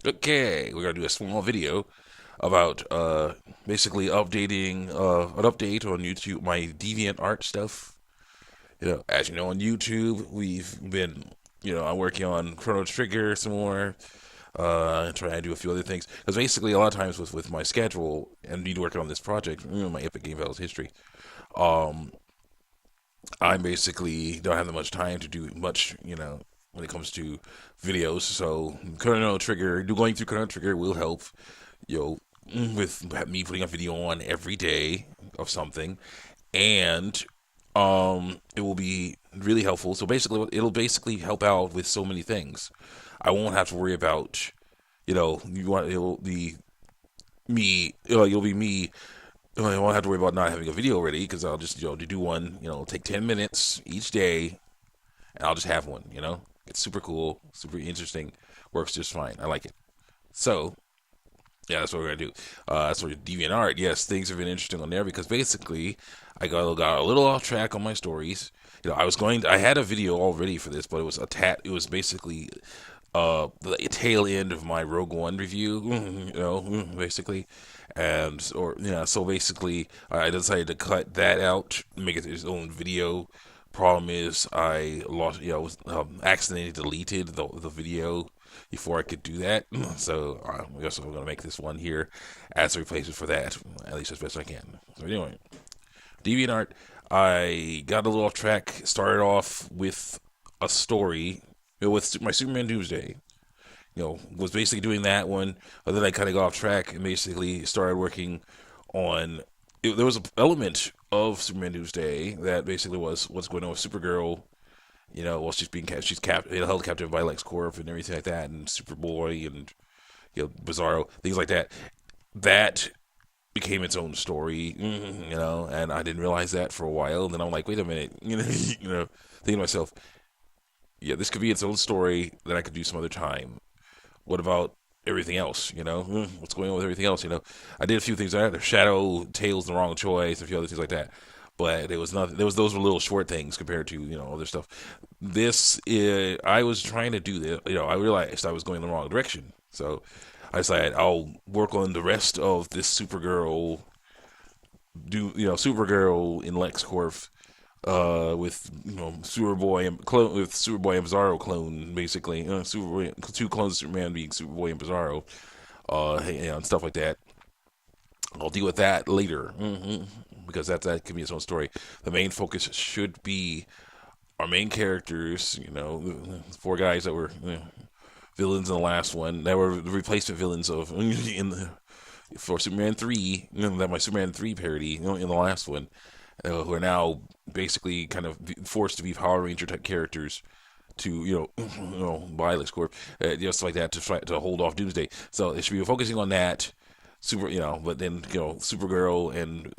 Okay, we're gonna do a small video about basically updating an update on YouTube, my Deviant art stuff. As you know, on YouTube, we've been, I'm working on Chrono Trigger some more, trying to do a few other things. Because basically, a lot of times with my schedule and me working on this project, my Epic Game Battles history, um, I basically don't have that much time to do much, when it comes to videos. So Chrono Trigger, going through Chrono Trigger will help, you know, with me putting a video on every day of something, and it will be really helpful. So basically, it'll basically help out with so many things. I won't have to worry about, it'll be me, you'll be me. I won't have to worry about not having a video ready because I'll just, do one, take 10 minutes each day and I'll just have one, It's super cool, super interesting, works just fine. I like it. So, yeah, that's what we're gonna do. That's what DeviantArt. Yes, things have been interesting on there because basically, I got a little off track on my stories. I had a video all ready for this, but it was It was basically the tail end of my Rogue One review. Basically, and or so basically, I decided to cut that out, make it its own video. Problem is, I lost, was accidentally deleted the video before I could do that. So I guess I'm gonna make this one here as a replacement for that, at least as best I can. So anyway, DeviantArt, I got a little off track. Started off with a story with my Superman Doomsday. Was basically doing that one, but then I kind of got off track and basically started working on. There was an element of Superman Doomsday that basically was what's going on with Supergirl. She's held captive by LexCorp and everything like that, and Superboy and Bizarro, things like that. That became its own story, and I didn't realize that for a while. And then I'm like, wait a minute, thinking to myself, yeah, this could be its own story that I could do some other time. What about everything else? What's going on with everything else? I did a few things there. Shadow Tails, the wrong choice, a few other things like that. But it was nothing. Those were little short things compared to other stuff. I was trying to do this. I realized I was going the wrong direction. So I decided I'll work on the rest of this Supergirl in LexCorp with Superboy and Bizarro clone, basically. Two clones of Superman being Superboy and Bizarro, and stuff like that. I'll deal with that later, because that can be its own story. The main focus should be our main characters. The four guys that were villains in the last one, that were the replacement villains for Superman 3. That my Superman 3 parody. In the last one. Who are now basically kind of forced to be Power Ranger type characters to by LexCorp, stuff like that to hold off Doomsday. So it should be focusing on that. But then Supergirl and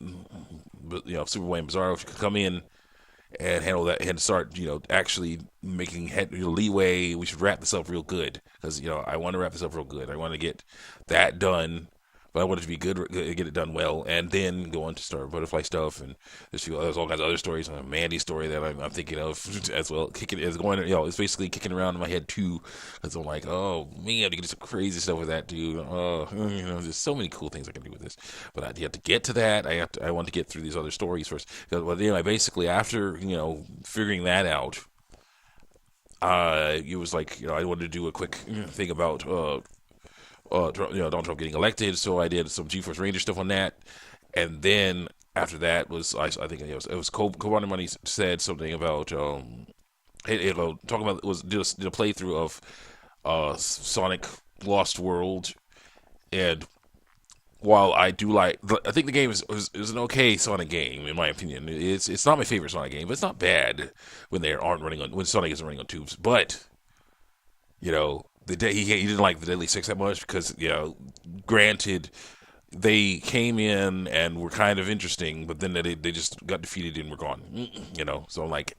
Superboy and Bizarro could come in and handle that and start actually making leeway. We should wrap this up real good because I want to wrap this up real good. I want to get that done, but I want it to be good, get it done well, and then go on to StarButterfly stuff. And there's all kinds of other stories. A Mandy story that I'm thinking of as well. It's basically kicking around in my head too, because I'm like, oh man, you can do some crazy stuff with that dude. There's so many cool things I can do with this. But I have to get to that. I want to get through these other stories first. But anyway, basically after figuring that out, it was like I wanted to do a quick thing about Donald Trump getting elected. So I did some GeForce Ranger stuff on that, and then after that was I think it was Cobi and Mandy said something about talking about did a playthrough of Sonic Lost World, and while I think the game is an okay Sonic game in my opinion. It's not my favorite Sonic game, but it's not bad when Sonic isn't running on tubes. But he didn't like the Deadly Six that much because granted, they came in and were kind of interesting, but then they just got defeated and were gone. So I'm like,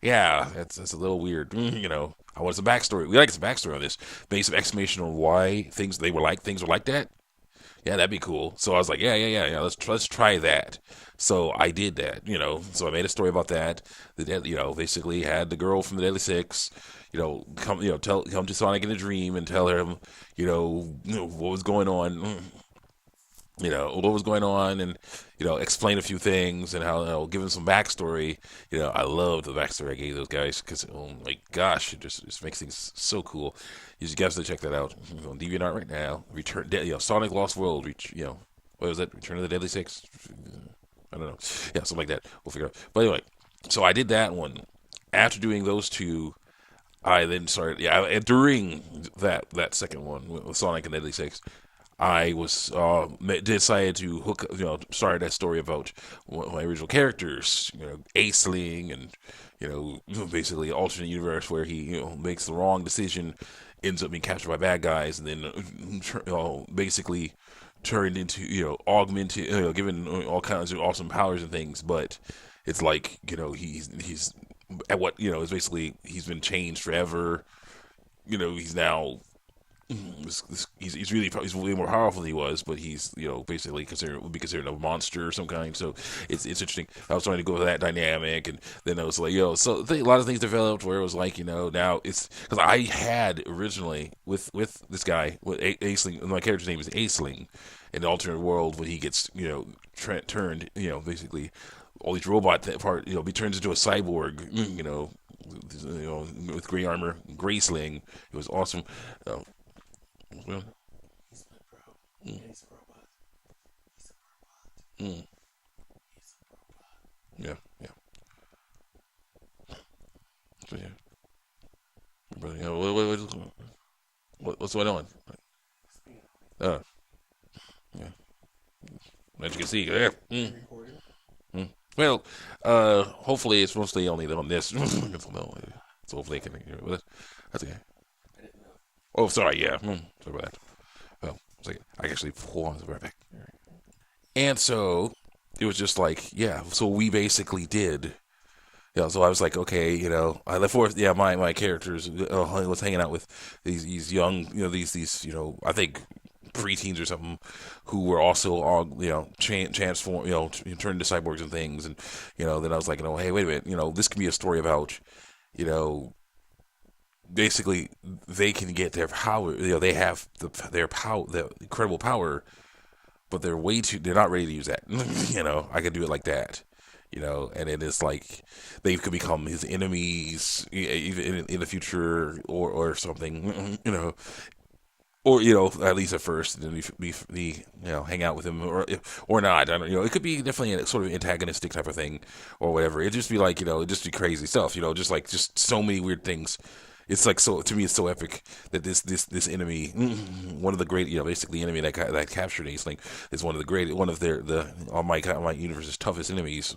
yeah, that's a little weird. I want some backstory. We like some backstory on this. Maybe some explanation on why things were like that. Yeah, that'd be cool. So I was like, yeah. Let's try that. So I did that, So I made a story about that. Basically had the girl from the Deadly Six, come, come to Sonic in a dream and tell him, what was going on, what was going on, and explain a few things and how give him some backstory. I love the backstory I gave those guys because oh my gosh, it just makes things so cool. You just guys to check that out on DeviantArt right now. Sonic Lost World. What was that? Return of the Deadly Six. I don't know. Yeah, something like that. We'll figure it out. But anyway, so I did that one. After doing those two, I then started. Yeah, during that second one with Sonic and Deadly Six, I was decided to start that story about one of my original characters, Aisling, and basically alternate universe where he makes the wrong decision, ends up being captured by bad guys, and then basically turned into augmented, given all kinds of awesome powers and things, but it's like he's at what is basically he's been changed forever. He's now he's way more powerful than he was, but he's basically would be considered a monster of some kind. So it's interesting. I was trying to go with that dynamic, and then I was like, so a lot of things developed where it was like now it's because I had originally with this guy with Aisling, my character's name is Aisling, in the alternate world when he gets turned basically all these robot part he turns into a cyborg with gray armor, gray sling. It was awesome. Uh, well, He's my bro. mm, Yeah, he's a robot. He's a robot. mm, He's a robot. yeah, yeah. So yeah, but what's going on? He's being Uh, yeah, as you can see, yeah. recorded. Mm. Well, hopefully it's mostly only on this. So hopefully it can hear it. But that's okay. I didn't know. Oh, sorry. Yeah. Sorry about that. Well, I actually pull on the right back. And so it was just like, yeah. So we basically did. So I was like, okay, I left forth. Yeah, my characters was hanging out with these young, these I think preteens or something who were also all transform, turned into cyborgs and things, and then I was like, hey, wait a minute, this can be a story about, you know, basically they can get their power, they have their power, the incredible power, but they're not ready to use that. I could do it like that. And it is like they could become his enemies even in the future or something, or at least at first, and then be hang out with him or not. I don't it could be definitely a sort of antagonistic type of thing or whatever. It'd just be like it'd just be crazy stuff. Just so many weird things. It's like so to me, it's so epic that this enemy, one of the great, basically the enemy that captured Aisling is one of the great, one of the all my universe's toughest enemies.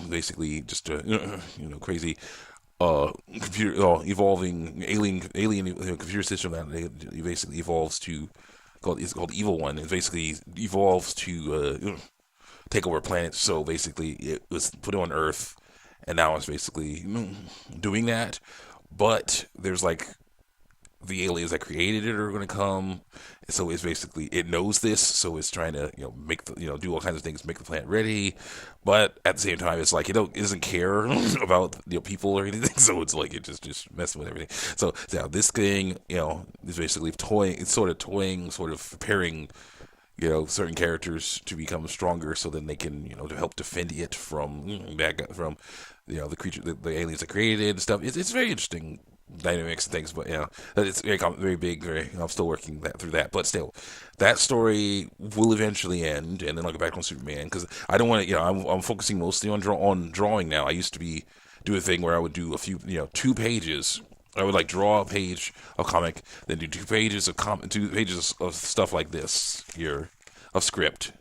Basically just crazy computer evolving alien computer system that it basically evolves to it's called Evil One. It basically evolves to take over planets. So basically, it was put on Earth, and now it's basically doing that. But there's like the aliens that created it are going to come. So it's basically it knows this, so it's trying to make the do all kinds of things, make the planet ready. But at the same time, it's like it doesn't care about people or anything. So it's like it just messing with everything. So now this thing is basically toying. It's sort of toying, sort of preparing certain characters to become stronger, so then they can to help defend it from from the creature, the aliens that created it and stuff. It's very interesting dynamics and things, but it's very big. I'm still working through that, but still, that story will eventually end, and then I'll get back on Superman because I don't want to. I'm focusing mostly on drawing now. I used to do a thing where I would do a few 2 pages. I would like draw a page of comic, then do 2 pages of 2 pages of stuff like this here of script,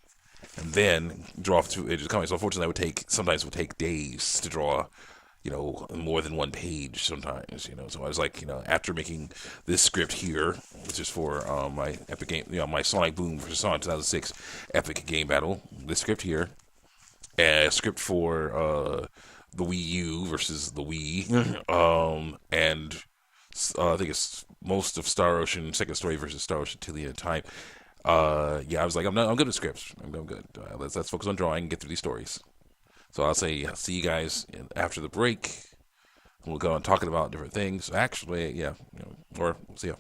and then draw 2 pages of comic. So unfortunately, sometimes it would take days to draw, more than 1 page sometimes. So I was like, after making this script here, which is for my epic game, my Sonic Boom vs. Sonic 2006 epic game battle. This script here, a script for the Wii U versus the Wii, and I think it's most of Star Ocean, second story versus Star Ocean till the end of time. Yeah, I was like, I'm good at scripts. I'm good. Let's focus on drawing and get through these stories. So I'll say, see you guys after the break. We'll go on talking about different things. Actually, yeah, or see ya.